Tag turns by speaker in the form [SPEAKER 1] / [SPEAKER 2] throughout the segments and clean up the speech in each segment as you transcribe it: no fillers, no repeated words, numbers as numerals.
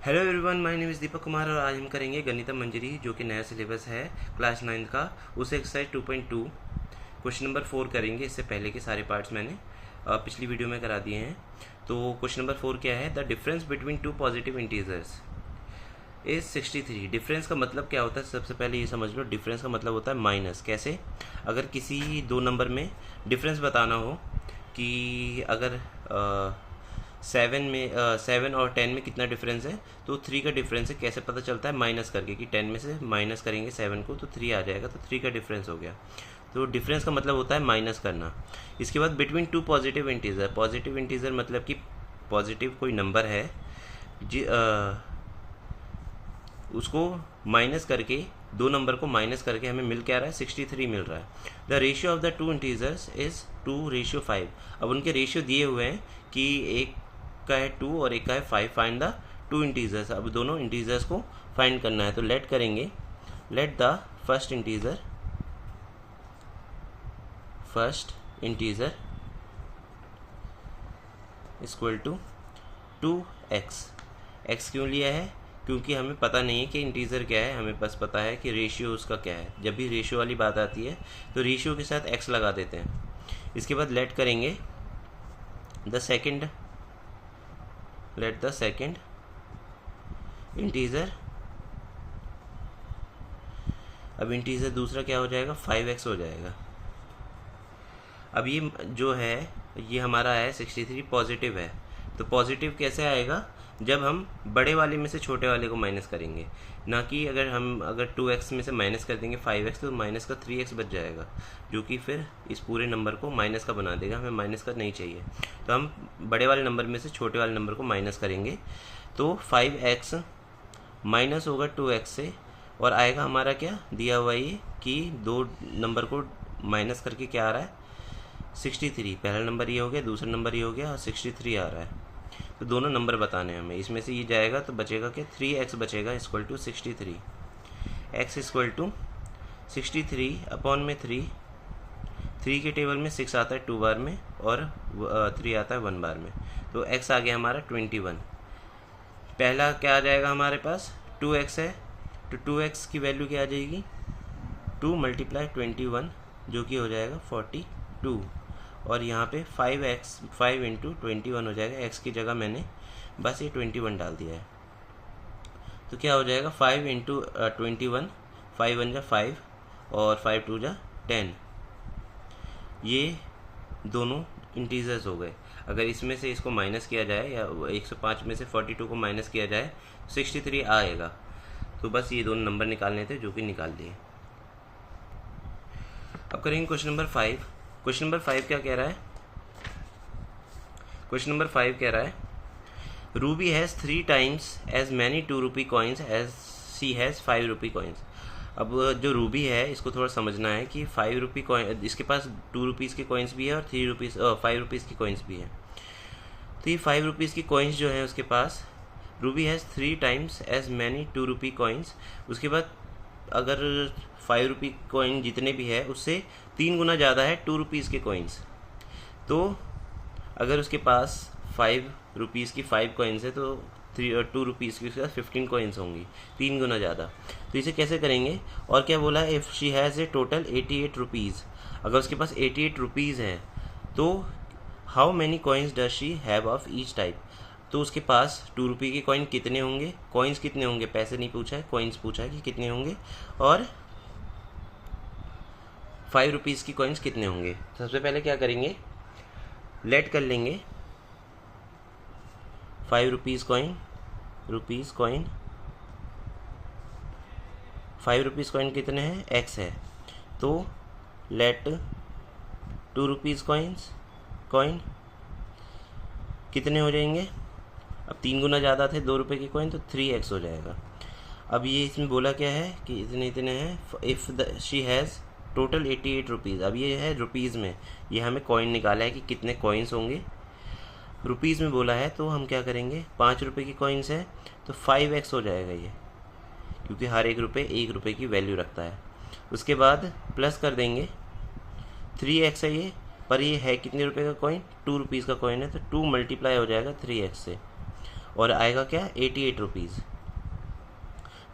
[SPEAKER 1] Hello everyone, my name is Deepak Kumar और आज हम करेंगे गणितम मंजरी जो कि नया सिलेबस है क्लास 9 का। उसे एक्सरसाइज 2.2 क्वेश्चन नंबर 4 करेंगे। इससे पहले के सारे पार्ट्स मैंने पिछली वीडियो में करा दिए हैं। तो क्वेश्चन नंबर 4 क्या है? The difference between two positive integers is 63। Difference का मतलब क्या होता है? सबसे पहले ये समझ लो, डिफरेंस का मतलब होता है माइनस। कैसे? अगर किसी दो नंबर में डिफरेंस बताना हो कि अगर 7 और 10 में कितना डिफरेंस है, तो 3 का डिफरेंस है। कैसे पता चलता है? माइनस करके, कि 10 में से माइनस करेंगे 7 को तो 3 आ जाएगा, तो 3 का डिफरेंस हो गया। तो डिफरेंस का मतलब होता है माइनस करना। इसके बाद between two positive integer. Positive integer मतलब कि पॉजिटिव कोई नंबर है उसको माइनस करके, दो नंबर को माइनस करके हमें मिल क्या रहा है? 63 मिल रहा है। The ratio of the two integers is 2:5। अब उनके रेशियो दिए हुए हैं कि एक का है 2 और एक का है 5। Find the two integers. अब दोनों इंटीजर्स को फाइंड करना है, तो लेट करेंगे। Let the first integer equal to 2x। x क्यों लिया है? क्योंकि हमें पता नहीं है कि इंटीजर क्या है, हमें बस पता है कि रेशियो उसका क्या है। जब भी रेशियो वाली बात आती है तो रेशियो के साथ x लगा देते हैं। इसके बाद लेट करेंगे लेट द सेकेंड इंटीजर। अब इंटीजर दूसरा क्या हो जाएगा? 5x हो जाएगा। अब ये जो है, ये हमारा है 63, पॉजिटिव है। तो पॉजिटिव कैसे आएगा? जब हम बड़े वाले में से छोटे वाले को माइनस करेंगे, ना कि अगर 2x में से माइनस कर देंगे 5x, तो माइनस का 3x बच जाएगा, जो कि फिर इस पूरे नंबर को माइनस का बना देगा। हमें माइनस का नहीं चाहिए, तो हम बड़े वाले नंबर में से छोटे वाले नंबर को माइनस करेंगे। तो 5x माइनस होगा 2x से, और आएगा हमारा क्या दिया हुआ ये कि दो नंबर को माइनस करके क्या आ रहा है? 63। पहला नंबर ये हो गया, दूसरा नंबर ये हो गया, और 63 आ रहा है। तो दोनों नंबर बताने हैं हमें। इसमें से ये जाएगा तो बचेगा क्या? 3x बचेगा equal to 63। x equal to 63 upon में 3 के टेबल में 6 आता है 2 बार में, और 3 आता है 1 बार में। तो x आ गया हमारा 21। पहला क्या आ जाएगा हमारे पास? 2x है, तो 2x की वैल्यू क्या आ जाएगी? 2 × 21, जो कि हो जाएगा 42। और यहाँ पे 5 × 21 हो जाएगा। x की जगह मैंने बस ये 21 डाल दिया है। तो क्या हो जाएगा? 5 × 21, 5 1 जा 5 और 5 2 जा 10। ये दोनों इंटीजर्स हो गए। अगर इसमें से इसको माइनस किया जाए, या 105 में से 42 को माइनस किया जाए, 63 आएगा। तो बस ये दोनों नंबर निकालने थे, जो कि निकाल दिए। अब करेंगे क्वेश्चन नंबर 5। क्वेश्चन नंबर 5 क्या कह रहा है? क्वेश्चन नंबर 5 कह रहा है, Ruby has 3 times as many 2 rupee coins as she has 5 rupee coins। अब जो रूबी है, इसको थोड़ा समझना है कि 5 रुपी कॉइन, इसके पास 2 रुपीज़ के कॉइन्स भी है और 5 रुपीज़ की कॉइन्स भी है। तो ये 5 रुपीज़ की कॉइन्स जो है उसके पास, Ruby has 3 times as many 2 rupee coins। उसके बाद अगर 5 रुपी कॉइन जितने भी है उससे 3 गुना ज़्यादा है 2 रुपीज़ के कॉइन्स। तो अगर उसके पास 5 रुपीज़ की 5 कॉइन्स है, तो 2 रुपीज़ की उसके पास 15 कॉइन्स होंगी, 3 गुना ज़्यादा। तो इसे कैसे करेंगे? और क्या बोला है? If she has a total 88 rupees. अगर उसके पास 88 रुपीज़ है, तो how many coins does she have of each type. तो उसके पास 2 रुपये के कॉइन कितने होंगे? कॉइन्स कितने होंगे? पैसे नहीं पूछा है, कॉइन्स पूछा है कि कितने होंगे। और 5 रुपीज़ की कॉइन्स कितने होंगे? सबसे पहले क्या करेंगे? लेट कर लेंगे 5 रुपीज़ कॉइन, 5 रुपीज़ कॉइन कितने हैं? x है। तो लेट 2 रुपीज़ कॉइन कितने हो जाएंगे? अब 3 गुना ज़्यादा थे 2 रुपये के कॉइन, तो 3x हो जाएगा। अब ये इसमें बोला क्या है कि इतने हैं। If she has total 88 rupees. अब ये है रुपीज़ में, ये हमें कॉइन निकाला है कि कितने कॉइन्स होंगे। रुपीज़ में बोला है, तो हम क्या करेंगे? 5 रुपये की कॉइन्स है, तो 5x हो जाएगा ये, क्योंकि हर 1 रुपये की वैल्यू रखता है। उसके बाद प्लस कर देंगे, 3x है ये, पर ये है कितने रुपये का कॉइन? 2 रुपीज़ का कॉइन है, तो 2 मल्टीप्लाई हो जाएगा 3x से। और आएगा क्या 88 रुपीज़।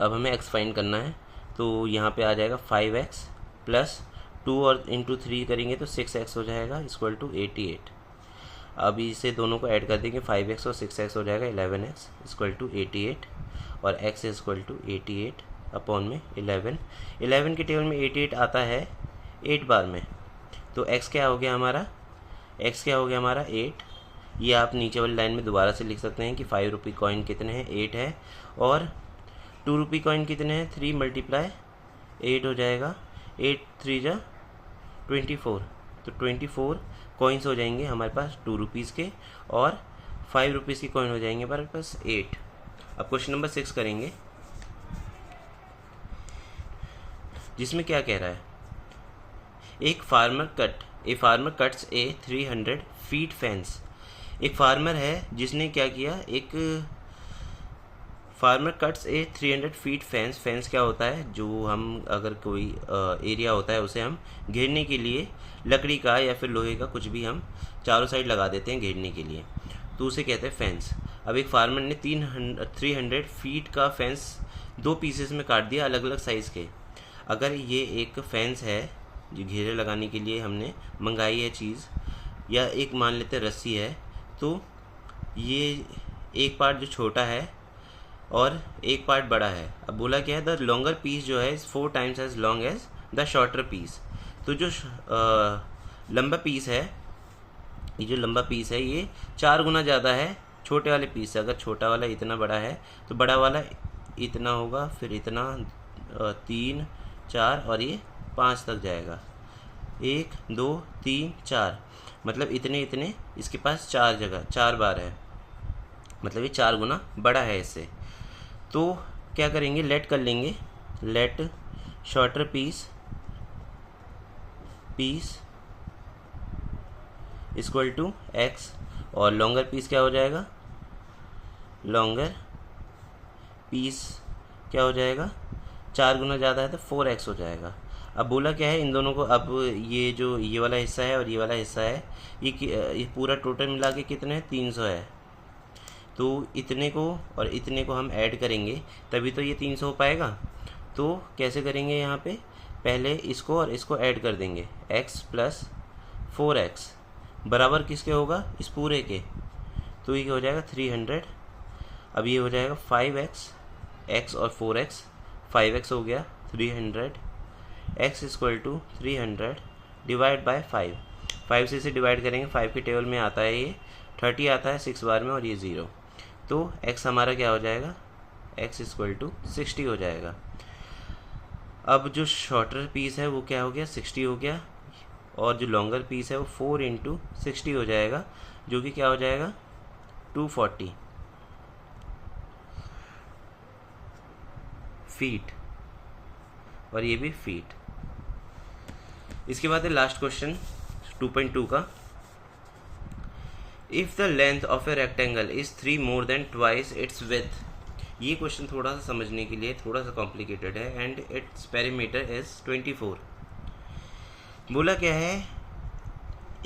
[SPEAKER 1] अब हमें एक्स फाइंड करना है, तो यहाँ पे आ जाएगा 5x प्लस 2 और इंटू 3 करेंगे तो 6x हो जाएगा इक्वल टू 88। अब इसे दोनों को ऐड कर देंगे, 5x और 6x हो जाएगा 11x इक्वल टू 88 और x इक्वल टू 88 अपॉन में 11 के टेबल में 88 आता है 8 बार में, तो x क्या हो गया हमारा, x क्या हो गया हमारा 8। ये आप नीचे वाली लाइन में दोबारा से लिख सकते हैं कि 5 रुपये कॉइन कितने हैं 8 है, और 2 रुपये कॉइन कितने हैं 3 मल्टीप्लाई 8 हो जाएगा, 8 3 जा 24, तो 24 कॉइन्स हो जाएंगे हमारे पास 2 रुपीज़ के, और 5 रुपीज़ की कॉइन हो जाएंगे हमारे पास 8। अब क्वेश्चन नंबर 6 करेंगे, जिसमें क्या कह रहा है, a farmer cuts A 300 feet fence. एक फार्मर है जिसने क्या किया, एक फार्मर कट्स ए 300 फीट फेंस। फेंस क्या होता है, जो हम अगर कोई एरिया होता है उसे हम घेरने के लिए लकड़ी का या फिर लोहे का कुछ भी हम चारों साइड लगा देते हैं घेरने के लिए, तो उसे कहते हैं फेंस। अब एक फार्मर ने 300 फीट का फेंस 2 पीसेस में काट दिया अलग अलग साइज़ के। अगर ये एक फेंस है जो घेरे लगाने के लिए हमने मंगाई है चीज़, या एक मान लेते हैं रस्सी है, तो ये एक पार्ट जो छोटा है और एक पार्ट बड़ा है। अब बोला क्या है, द लॉन्गर पीस जो है 4 times as long as the shorter piece. तो जो लंबा पीस है, ये जो लंबा पीस है ये 4 गुना ज़्यादा है छोटे वाले पीस से। अगर छोटा वाला इतना बड़ा है तो बड़ा वाला इतना होगा, फिर इतना 3 4 और ये 5 तक जाएगा, 1 2 3 4, मतलब इतने इतने इसके पास 4 जगह 4 बार है, मतलब ये 4 गुना बड़ा है इससे। तो क्या करेंगे, लेट कर लेंगे, let shorter piece equal to x, और लॉन्गर पीस क्या हो जाएगा, लॉन्गर पीस क्या हो जाएगा, 4 गुना ज़्यादा है तो 4x हो जाएगा। अब बोला क्या है इन दोनों को, अब ये जो ये वाला हिस्सा है और ये वाला हिस्सा है, ये पूरा टोटल मिला के कितने हैं 300 है, तो इतने को और इतने को हम ऐड करेंगे तभी तो ये 300 हो पाएगा। तो कैसे करेंगे, यहाँ पे पहले इसको और इसको ऐड कर देंगे, x प्लस 4x बराबर किसके होगा, इस पूरे के, तो ये हो जाएगा 300। अब ये हो जाएगा 5x, x और 4x, 5x हो गया 300, x equal to 300 divide by 5 से इसे डिवाइड करेंगे, 5 के टेबल में आता है ये 30 आता है 6 बार में, और ये 0, तो x हमारा क्या हो जाएगा, x इक्वल टू 60 हो जाएगा। अब जो शॉर्टर पीस है वो क्या हो गया 60 हो गया, और जो लॉन्गर पीस है वो 4 इंटू 60 हो जाएगा, जो कि क्या हो जाएगा 240 फीट, और ये भी फीट। इसके बाद है लास्ट क्वेश्चन 2.2 का, if the length of a rectangle is 3 more than twice its width. ये क्वेश्चन थोड़ा सा समझने के लिए थोड़ा सा कॉम्प्लिकेटेड है, एंड इट्स पेरीमीटर इज़ 24। बोला क्या है,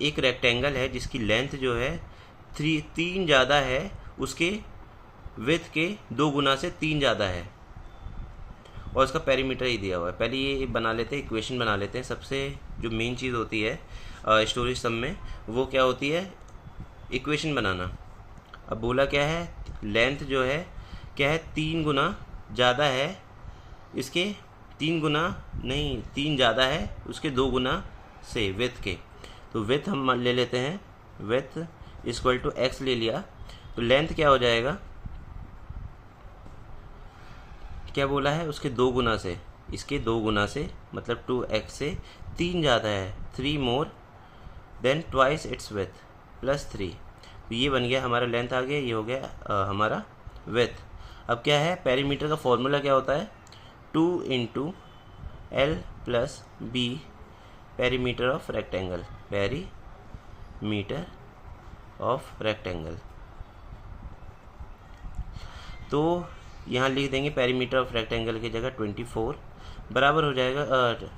[SPEAKER 1] एक रेक्टेंगल है जिसकी लेंथ जो है 3 ज़्यादा है, उसके विड्थ के 2 गुना से 3 ज़्यादा है, और उसका पेरीमीटर ही दिया हुआ है। पहले ये बना लेते हैं, इक्वेशन बना लेते हैं। सबसे जो मेन चीज़ होती है स्टोरेज सम में, वो क्या होती है, इक्वेशन बनाना। अब बोला क्या है, लेंथ जो है क्या है 3 गुना ज़्यादा है, इसके 3 गुना नहीं 3 ज़्यादा है उसके 2 गुना से विड्थ के। तो विड्थ हम ले लेते हैं, विड्थ इक्वल टू x ले लिया, तो लेंथ क्या हो जाएगा, क्या बोला है उसके 2 गुना से, इसके 2 गुना से मतलब 2x से 3 ज़्यादा है, 3 more than twice its width plus 3, तो ये बन गया हमारा लेंथ आ गया, ये हो गया हमारा विड्थ। अब क्या है, पेरीमीटर का फॉर्मूला क्या होता है, 2 into L plus B perimeter of rectangle, perimeter of rectangle. तो यहाँ लिख देंगे पेरीमीटर ऑफ रेक्टेंगल की जगह 24 बराबर हो जाएगा,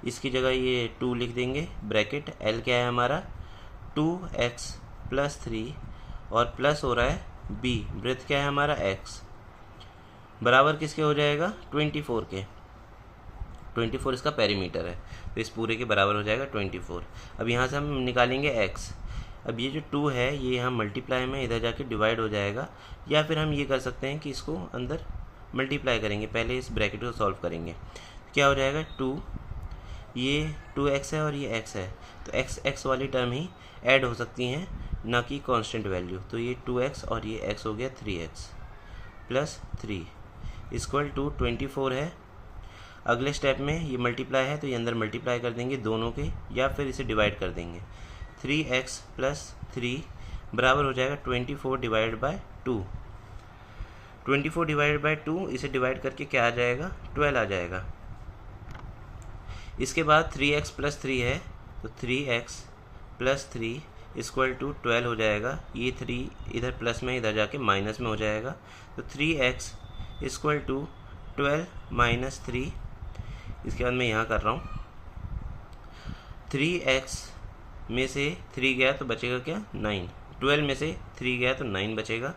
[SPEAKER 1] इसकी जगह ये 2 लिख देंगे, ब्रैकेट एल क्या है हमारा 2x प्लस 3, और प्लस हो रहा है बी, ब्रेथ क्या है हमारा एक्स, बराबर किसके हो जाएगा 24 के, 24 इसका पेरीमीटर है, तो इस पूरे के बराबर हो जाएगा 24। अब यहाँ से हम निकालेंगे एक्स। अब ये जो 2 है ये यहाँ मल्टीप्लाई में इधर जाके डिवाइड हो जाएगा, या फिर हम ये कर सकते हैं कि इसको अंदर मल्टीप्लाई करेंगे, पहले इस ब्रैकेट को सॉल्व करेंगे। क्या हो जाएगा 2, ये 2x है और ये x है, तो x वाली टर्म ही ऐड हो सकती हैं, ना कि कांस्टेंट वैल्यू। तो ये 2x और ये x हो गया 3x प्लस 3 इक्वल टू 24 है। अगले स्टेप में ये मल्टीप्लाई है तो ये अंदर मल्टीप्लाई कर देंगे दोनों के, या फिर इसे डिवाइड कर देंगे। 3x प्लस 3 बराबर हो जाएगा 24 डिवाइड बाय 2। 24 डिवाइड बाय 2, इसे डिवाइड करके क्या आ जाएगा 12 आ जाएगा। इसके बाद 3x प्लस 3 है, तो 3x प्लस 3 इक्वल टू 12 हो जाएगा। ये 3 इधर प्लस में इधर जाके माइनस में हो जाएगा, तो 3x इक्वल टू 12 माइनस 3। इसके बाद मैं यहाँ कर रहा हूँ 3x में से 3 गया तो बचेगा क्या 9, 12 में से 3 गया तो 9 बचेगा।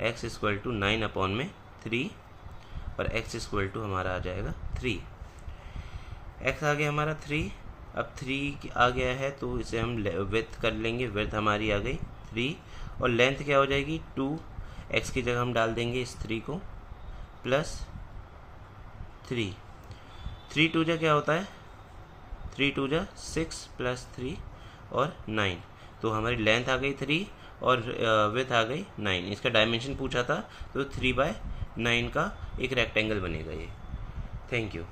[SPEAKER 1] x इक्वल टू 9 अपॉन में 3 और x इक्वल टू हमारा आ जाएगा 3। x आ गया हमारा 3। अब 3 आ गया है तो इसे हम विड्थ कर लेंगे, विड्थ हमारी आ गई 3 और लेंथ क्या हो जाएगी 2। x की जगह हम डाल देंगे इस 3 को, प्लस 3 2 जा क्या होता है 3 2 जा 6 प्लस 3 और 9, तो हमारी लेंथ आ गई 3 और विड्थ आ गई 9। इसका डायमेंशन पूछा था, तो 3/9 का एक रेक्टेंगल बनेगा ये। Thank you.